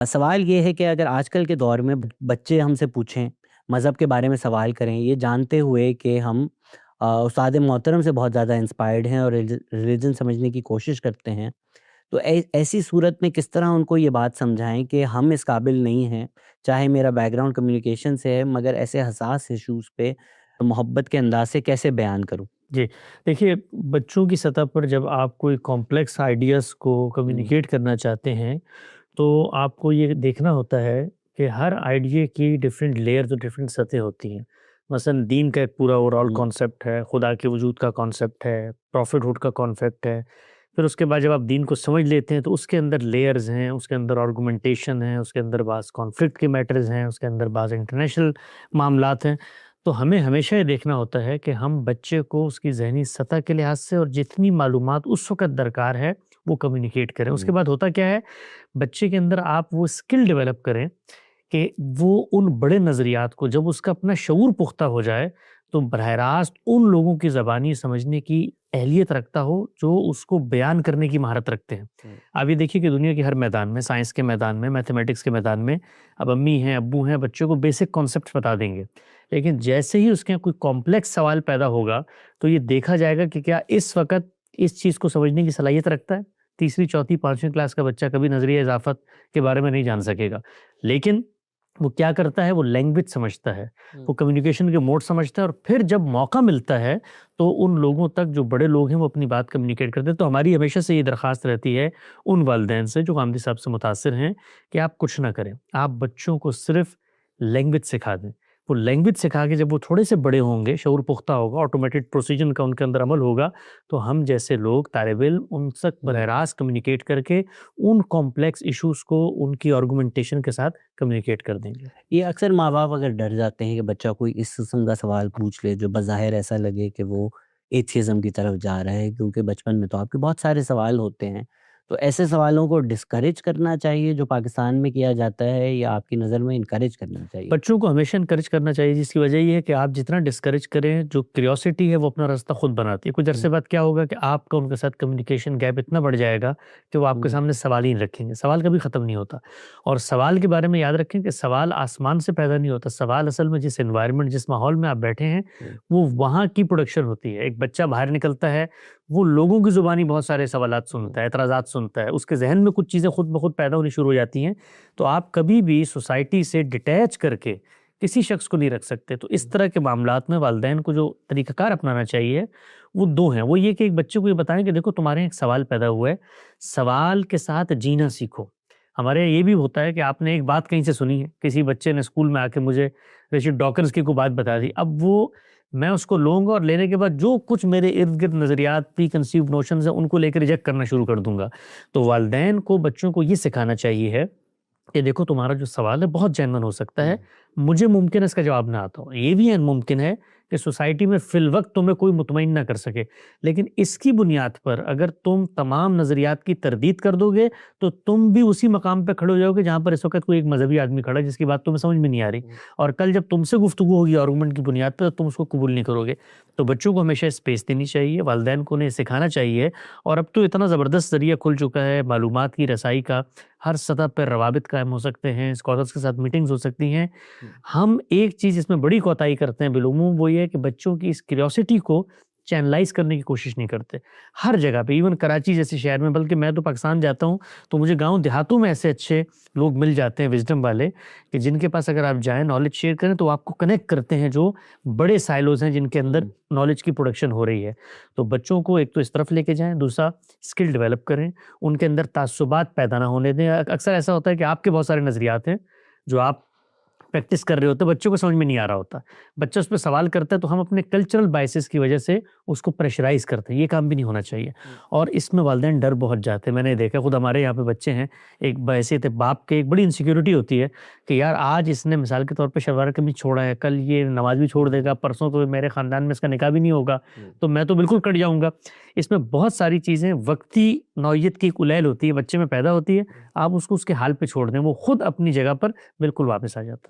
सवाल ये है कि अगर आजकल के दौर में बच्चे हमसे पूछें, मज़हब के बारे में सवाल करें, ये जानते हुए कि हम उस्ताद मोहतरम से बहुत ज़्यादा इंस्पायर्ड हैं और रिलीजन समझने की कोशिश करते हैं, तो ऐसी सूरत में किस तरह उनको ये बात समझाएँ कि हम इस काबिल नहीं हैं, चाहे मेरा बैकग्राउंड कम्युनिकेशन से है, मगर ऐसे हसास इश्यूज़ पे मोहब्बत के अंदाज़ से कैसे बयान करूँ? जी, देखिए बच्चों की सतह पर जब आप कोई कॉम्प्लेक्स आइडियाज़ को हुँ, कम्युनिकेट करना चाहते हैं, तो आपको ये देखना होता है कि हर आइडिया की डिफरेंट लेयर्स और डिफरेंट सतह होती हैं। मसलन दीन का एक पूरा ओवरऑल हुँ, कॉन्सेप्ट है, खुदा के वजूद का कॉन्सेप्ट है, प्रॉफिटहुड का कॉन्सेप्ट है। फिर उसके बाद जब आप दीन को समझ लेते हैं तो उसके अंदर लेयर्स हैं, उसके अंदर आर्गुमेंटेशन है, उसके अंदर बाज़ कॉन्फ्लिक्ट के मैटर्स हैं, उसके अंदर बाज़ इंटरनेशनल मामलात हैं। तो हमें हमेशा ये देखना होता है कि हम बच्चे को उसकी ज़हनी सतह के लिहाज से और जितनी मालूमात उस वक़्त दरकार है, वो कम्युनिकेट करें। उसके हुँ, बाद होता क्या है, बच्चे के अंदर आप वो स्किल डेवलप करें कि वो उन बड़े नज़रियात को जब उसका अपना शऊर पुख्ता हो जाए, तो बरह रास्त उन लोगों की ज़बानी समझने की अहलियत रखता हो, जो उसको बयान करने की महारत रखते हैं। हुँ, आप ये देखिए कि दुनिया के हर मैदान में, साइंस के मैदान में, मैथमेटिक्स के मैदान में, अब अम्मी हैं, अब्बू हैं, बच्चों को बेसिक कॉन्सेप्ट्स बता देंगे। लेकिन जैसे ही उसके यहाँ कोई कॉम्प्लेक्स सवाल पैदा होगा, तो ये देखा जाएगा कि क्या इस वक़्त इस चीज़ को समझने की सलाहियत रखता है? तीसरी, चौथी, 5वीं क्लास का बच्चा कभी नज़रिया इज़ाफ़त के बारे में नहीं जान सकेगा। लेकिन वो क्या करता है, वो लैंग्वेज समझता है, हुँ। वो कम्युनिकेशन के मोड समझता है और फिर जब मौका मिलता है, तो उन लोगों तक जो बड़े लोग हैं, वो अपनी बात कम्युनिकेट करते हैं। तो हमारी हमेशा से ये दरख्वास्त रहती है उन वालिदैन से जो गामदी साहब से मुतासिर हैं कि आप कुछ ना करें, आप बच्चों को सिर्फ़ लैंग्वेज सिखा दें। वो लैंग्वेज सिखा के जब वो थोड़े से बड़े होंगे, शऊर पुख्ता होगा, ऑटोमेटेड प्रोसिजन का उनके अंदर अमल होगा, तो हम जैसे लोग तालिब-इल्म उन तक हुँ। बरह रास्त कम्युनिकेट करके उन कॉम्प्लेक्स इश्यूज़ को उनकी आर्गुमेंटेशन के साथ कम्युनिकेट कर देंगे। ये अक्सर माँ-बाप अगर डर जाते हैं कि बच्चा कोई इस किस्म का सवाल पूछ ले जो बज़ाहिर ऐसा लगे कि वो एथियज़्म की तरफ जा रहा है, क्योंकि बचपन में तो आपके बहुत सारे सवाल होते हैं। तो ऐसे सवालों को डिस्करेज करना चाहिए जो पाकिस्तान में किया जाता है, या आपकी नज़र में इनकरेज करना चाहिए? बच्चों को हमेशा एनकरेज करना चाहिए, जिसकी वजह ये है कि आप जितना डिस्करेज करें, जो क्यूरियोसिटी है वो अपना रास्ता खुद बनाती है। कुछ हुँ, अरसे बाद क्या होगा कि आपका उनके साथ कम्युनिकेशन गैप इतना बढ़ जाएगा कि वो आपके हुँ, सामने सवाल ही नहीं रखेंगे। सवाल कभी ख़त्म नहीं होता और सवाल के बारे में याद रखें कि सवाल आसमान से पैदा नहीं होता। सवाल असल में जिस एनवायरनमेंट, जिस माहौल में आप बैठे हैं, हुँ, वो वहाँ की प्रोडक्शन होती है। एक बच्चा बाहर निकलता है, वो लोगों की ज़ुबानी बहुत सारे सवालात हुँ, सुनता है, एतराज़ात सुनता है, उसके ज़हन में कुछ चीज़ें खुद ब खुद पैदा होनी शुरू हो जाती हैं। तो आप कभी भी सोसाइटी से डिटैच करके किसी शख्स को नहीं रख सकते। तो इस हुँ, तरह के मामलात में वालिदैन को जो तरीक़ाकार अपनाना चाहिए, वो 2 हैं। वो ये कि एक बच्चे को ये बताएँ कि देखो तुम्हारे यहाँ एक सवाल पैदा हुआ है, सवाल के साथ जीना सीखो। हमारे यहाँ ये भी होता है कि आपने एक बात कहीं से सुनी है, किसी बच्चे ने स्कूल में आके मुझे रिचर्ड डॉकन्स की कोई बात बता दी। अब वो मैं उसको लूँगा और लेने के बाद जो कुछ मेरे इर्द-गिर्द नज़रियात, प्री कंसीव्ड नोशंस हैं, उनको लेके रिजेक्ट करना शुरू कर दूँगा। तो वालिदैन को बच्चों को ये सिखाना चाहिए है ये देखो तुम्हारा जो सवाल है बहुत जेन्युइन हो सकता हुँ, है। मुझे मुमकिन है इसका जवाब ना आता हो। ये भी मुमकिन है कि सोसाइटी में फ़िल वक़्त तुम्हें कोई मुतमईन ना कर सके। लेकिन इसकी बुनियाद पर अगर तुम तमाम नज़रियात की तरदीद कर दोगे, तो तुम भी उसी मकाम पे खड़े हो जाओगे जहाँ पर इस वक़्त कोई एक मज़हबी आदमी खड़ा है जिसकी बात तुम्हें समझ में नहीं आ रही। हुँ, और कल जब तुमसे गुफ्तगू होगी आर्गुमेंट की बुनियाद पर, तो तुम उसको कबूल नहीं करोगे। तो बच्चों को हमेशा स्पेस देनी चाहिए, वालिदैन को उन्हें सिखाना चाहिए और अब तो इतना ज़बरदस्त ज़रिया खुल चुका है मालूमात की रसाई का, हर सतह पर रवाबित कायम हो सकते हैं, स्कॉलर्स के साथ मीटिंग्स हो सकती हैं। हुँ, हम एक चीज़ इसमें बड़ी कोताही करते हैं बिलुमूम, वो ये है कि बच्चों की इस क्यूरियोसिटी को चैनलाइज़ करने की कोशिश नहीं करते। हर जगह पे इवन कराची जैसे शहर में, बल्कि मैं तो पाकिस्तान जाता हूँ, तो मुझे गाँव देहातों में ऐसे अच्छे लोग मिल जाते हैं विज़डम वाले कि जिनके पास अगर आप जाएँ नॉलेज शेयर करें तो वो आपको कनेक्ट करते हैं जो बड़े साइलोज़ हैं जिनके अंदर हुँ। नॉलेज की प्रोडक्शन हो रही है। तो बच्चों को एक तो इस तरफ लेके जाएँ, दूसरा स्किल डेवलप करें, उनके अंदर ताज्जुबात पैदा ना होने दें। अक्सर ऐसा होता है कि आपके बहुत सारे नज़रियात हैं, जो आप प्रैक्टिस कर रहे होते हैं, बच्चों को समझ में नहीं आ रहा होता। बच्चा उस पे सवाल करता है तो हम अपने कल्चरल बायसेस की वजह से उसको प्रेशराइज़ करते हैं, ये काम भी नहीं होना चाहिए। हुँ, और इसमें वालिदैन डर बहुत जाते हैं, मैंने देखा खुद हमारे यहाँ पे बच्चे हैं, एक बहैसियत बाप के एक बड़ी इनसिक्योरिटी होती है कि यार आज इसने मिसाल के तौर पे शलवार कमीज़ छोड़ा है, कल ये नमाज़ भी छोड़ देगा, परसों तो मेरे ख़ानदान में इसका निकाह भी नहीं होगा, हुँ, तो मैं तो बिल्कुल कट जाऊँगा। इसमें बहुत सारी चीज़ें वक़्ती नौइयत की एक उलैल होती है, बच्चे में पैदा होती है, हुँ। आप उसको उसके हाल पे छोड़ दें, वो खुद अपनी जगह पर बिल्कुल वापस आ जाता है।